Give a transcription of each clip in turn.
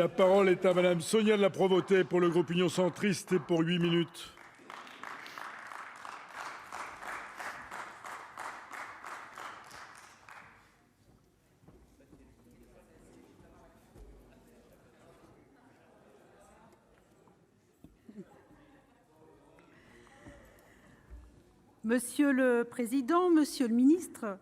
La parole est à Madame Sonia de la Provôté pour le groupe Union centriste et pour 8 minutes. Monsieur le président, monsieur le ministre,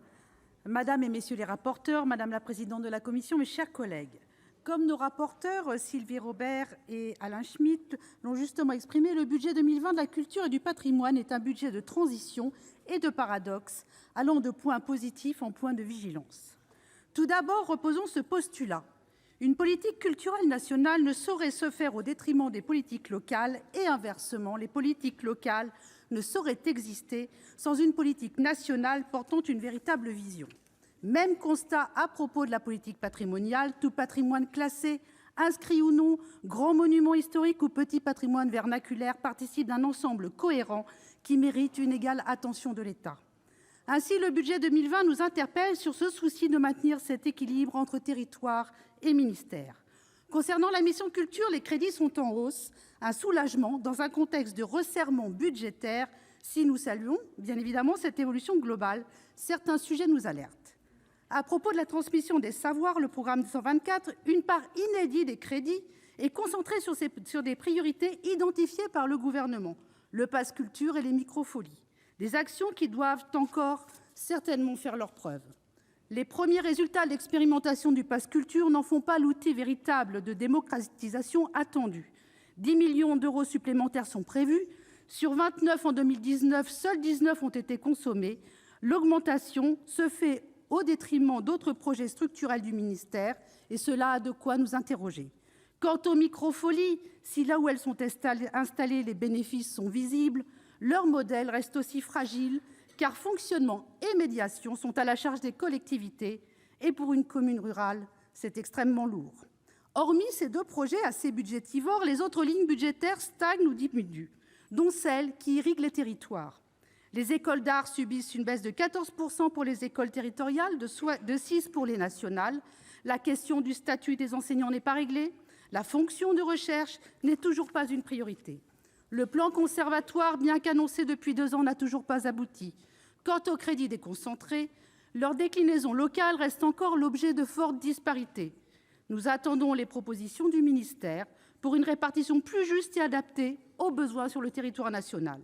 madame et messieurs les rapporteurs, madame la présidente de la commission, mes chers collègues, comme nos rapporteurs Sylvie Robert et Alain Schmitz l'ont justement exprimé, le budget 2020 de la culture et du patrimoine est un budget de transition et de paradoxe, allant de points positifs en points de vigilance. Tout d'abord, reposons ce postulat. Une politique culturelle nationale ne saurait se faire au détriment des politiques locales et inversement, les politiques locales ne sauraient exister sans une politique nationale portant une véritable vision. Même constat à propos de la politique patrimoniale, tout patrimoine classé, inscrit ou non, grand monument historique ou petit patrimoine vernaculaire participe d'un ensemble cohérent qui mérite une égale attention de l'État. Ainsi, le budget 2020 nous interpelle sur ce souci de maintenir cet équilibre entre territoires et ministères. Concernant la mission culture, les crédits sont en hausse, un soulagement dans un contexte de resserrement budgétaire. Si nous saluons bien évidemment cette évolution globale, certains sujets nous alertent. À propos de la transmission des savoirs, le programme 124, une part inédite des crédits est concentrée sur des priorités identifiées par le gouvernement, le pass culture et les microfolies, des actions qui doivent encore certainement faire leurs preuves. Les premiers résultats de l'expérimentation du pass culture n'en font pas l'outil véritable de démocratisation attendu. 10 millions d'euros supplémentaires sont prévus. Sur 29 en 2019, seuls 19 ont été consommés. L'augmentation se fait au détriment d'autres projets structurels du ministère, et cela a de quoi nous interroger. Quant aux microfolies, si là où elles sont installées, les bénéfices sont visibles, leur modèle reste aussi fragile, car fonctionnement et médiation sont à la charge des collectivités, et pour une commune rurale, c'est extrêmement lourd. Hormis ces deux projets assez budgétivores, les autres lignes budgétaires stagnent ou diminuent, dont celles qui irriguent les territoires. Les écoles d'art subissent une baisse de 14% pour les écoles territoriales, de 6% pour les nationales. La question du statut des enseignants n'est pas réglée. La fonction de recherche n'est toujours pas une priorité. Le plan conservatoire, bien qu'annoncé depuis 2 ans, n'a toujours pas abouti. Quant aux crédits déconcentrés, leur déclinaison locale reste encore l'objet de fortes disparités. Nous attendons les propositions du ministère pour une répartition plus juste et adaptée aux besoins sur le territoire national.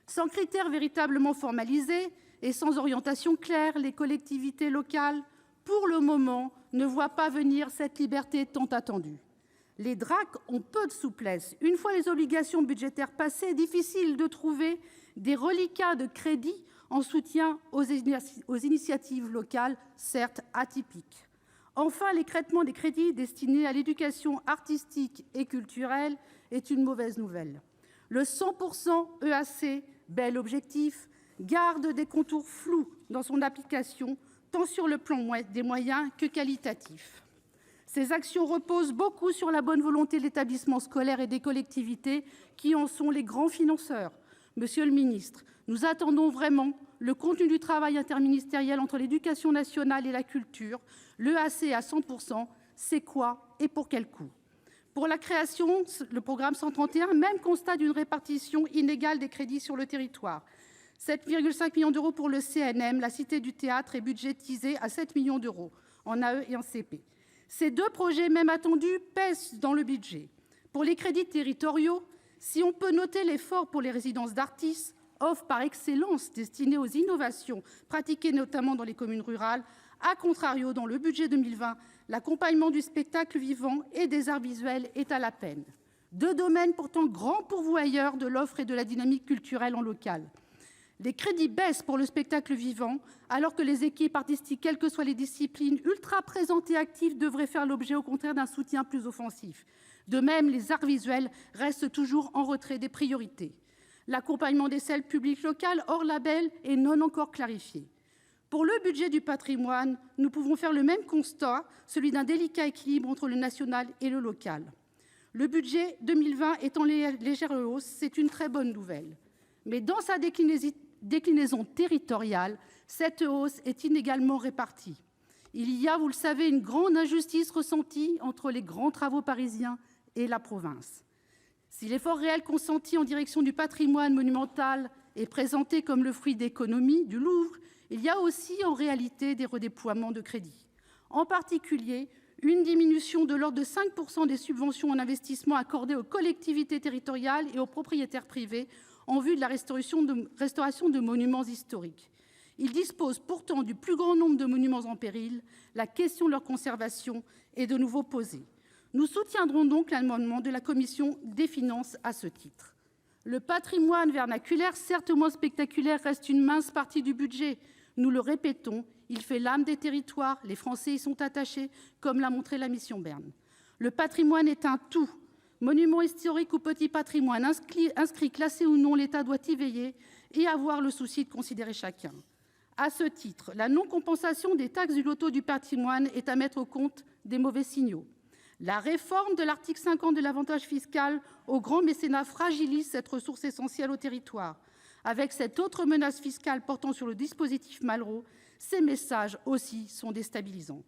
Sans critères véritablement formalisés et sans orientation claire, les collectivités locales, pour le moment, ne voient pas venir cette liberté tant attendue. Les DRAC ont peu de souplesse. Une fois les obligations budgétaires passées, difficile de trouver des reliquats de crédits en soutien aux initiatives locales, certes atypiques. Enfin, l'écrêtement des crédits destinés à l'éducation artistique et culturelle est une mauvaise nouvelle. Le 100% EAC, bel objectif, garde des contours flous dans son application, tant sur le plan des moyens que qualitatif. Ces actions reposent beaucoup sur la bonne volonté de l'établissement scolaire et des collectivités qui en sont les grands financeurs. Monsieur le ministre, nous attendons vraiment le contenu du travail interministériel entre l'éducation nationale et la culture. L'EAC à 100%, c'est quoi et pour quel coût ? Pour la création, le programme 131, même constat d'une répartition inégale des crédits sur le territoire. 7,5 millions d'euros pour le CNM, la Cité du théâtre est budgétisée à 7 millions d'euros en AE et en CP. Ces deux projets, même attendus, pèsent dans le budget. Pour les crédits territoriaux, si on peut noter l'effort pour les résidences d'artistes, offre par excellence destinée aux innovations pratiquées notamment dans les communes rurales, à contrario, dans le budget 2020, l'accompagnement du spectacle vivant et des arts visuels est à la peine. Deux domaines pourtant grands pourvoyeurs de l'offre et de la dynamique culturelle en local. Les crédits baissent pour le spectacle vivant, alors que les équipes artistiques, quelles que soient les disciplines, ultra présentes et actives, devraient faire l'objet au contraire d'un soutien plus offensif. De même, les arts visuels restent toujours en retrait des priorités. L'accompagnement des salles publiques locales hors label est non encore clarifié. Pour le budget du patrimoine, nous pouvons faire le même constat, celui d'un délicat équilibre entre le national et le local. Le budget 2020 est en légère hausse, c'est une très bonne nouvelle. Mais dans sa déclinaison territoriale, cette hausse est inégalement répartie. Il y a, vous le savez, une grande injustice ressentie entre les grands travaux parisiens et la province. Si l'effort réel consenti en direction du patrimoine monumental est présenté comme le fruit d'économies du Louvre, il y a aussi en réalité des redéploiements de crédits. En particulier, une diminution de l'ordre de 5% des subventions en investissement accordées aux collectivités territoriales et aux propriétaires privés en vue de la restauration de monuments historiques. Ils disposent pourtant du plus grand nombre de monuments en péril. La question de leur conservation est de nouveau posée. Nous soutiendrons donc l'amendement de la commission des finances à ce titre. Le patrimoine vernaculaire, certes moins spectaculaire, reste une mince partie du budget. Nous le répétons, il fait l'âme des territoires, les Français y sont attachés, comme l'a montré la mission Bern. Le patrimoine est un tout. Monument historique ou petit patrimoine, inscrit, classé ou non, l'État doit y veiller et avoir le souci de considérer chacun. À ce titre, la non-compensation des taxes du loto du patrimoine est à mettre au compte des mauvais signaux. La réforme de l'article 50 de l'avantage fiscal au grand mécénat fragilise cette ressource essentielle au territoire. Avec cette autre menace fiscale portant sur le dispositif Malraux, ces messages aussi sont déstabilisants.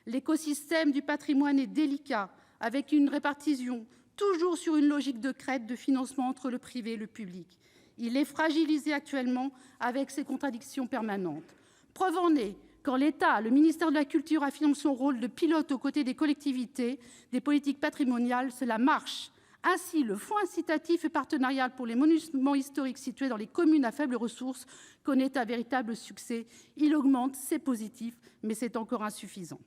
L'écosystème du patrimoine est délicat, avec une répartition toujours sur une logique de crête de financement entre le privé et le public. Il est fragilisé actuellement avec ses contradictions permanentes. Preuve en est, quand l'État, le ministère de la Culture, affirme son rôle de pilote aux côtés des collectivités, des politiques patrimoniales, cela marche. Ainsi, le fonds incitatif et partenarial pour les monuments historiques situés dans les communes à faibles ressources connaît un véritable succès. Il augmente, c'est positif, mais c'est encore insuffisant.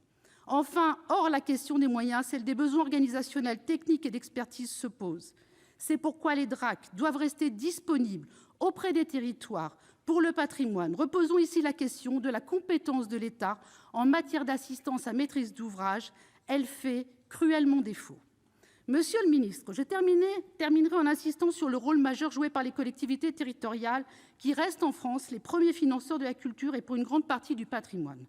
Enfin, hors la question des moyens, celle des besoins organisationnels, techniques et d'expertise se pose. C'est pourquoi les DRAC doivent rester disponibles auprès des territoires pour le patrimoine. Reposons ici la question de la compétence de l'État en matière d'assistance à maîtrise d'ouvrage. Elle fait cruellement défaut. Monsieur le ministre, je terminerai en insistant sur le rôle majeur joué par les collectivités territoriales qui restent en France les premiers financeurs de la culture et pour une grande partie du patrimoine.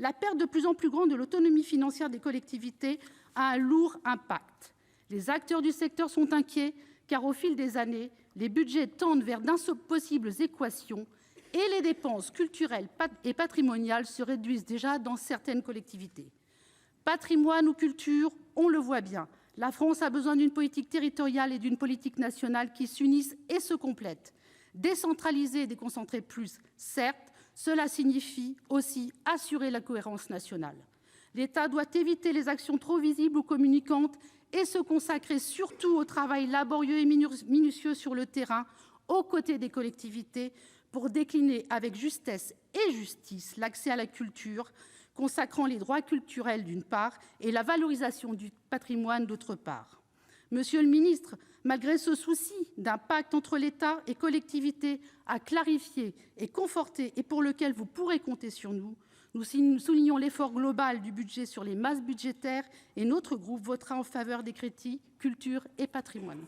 La perte de plus en plus grande de l'autonomie financière des collectivités a un lourd impact. Les acteurs du secteur sont inquiets car au fil des années, les budgets tendent vers d'impossibles équations et les dépenses culturelles et patrimoniales se réduisent déjà dans certaines collectivités. Patrimoine ou culture, on le voit bien, la France a besoin d'une politique territoriale et d'une politique nationale qui s'unissent et se complètent. Décentraliser et déconcentrer plus, certes, cela signifie aussi assurer la cohérence nationale. L'État doit éviter les actions trop visibles ou communicantes et se consacrer surtout au travail laborieux et minutieux sur le terrain, aux côtés des collectivités, pour décliner avec justesse et justice l'accès à la culture, consacrant les droits culturels d'une part et la valorisation du patrimoine d'autre part. Monsieur le ministre, malgré ce souci d'un pacte entre l'État et collectivités à clarifier et conforter et pour lequel vous pourrez compter sur nous, nous soulignons l'effort global du budget sur les masses budgétaires et notre groupe votera en faveur des crédits culture et patrimoine.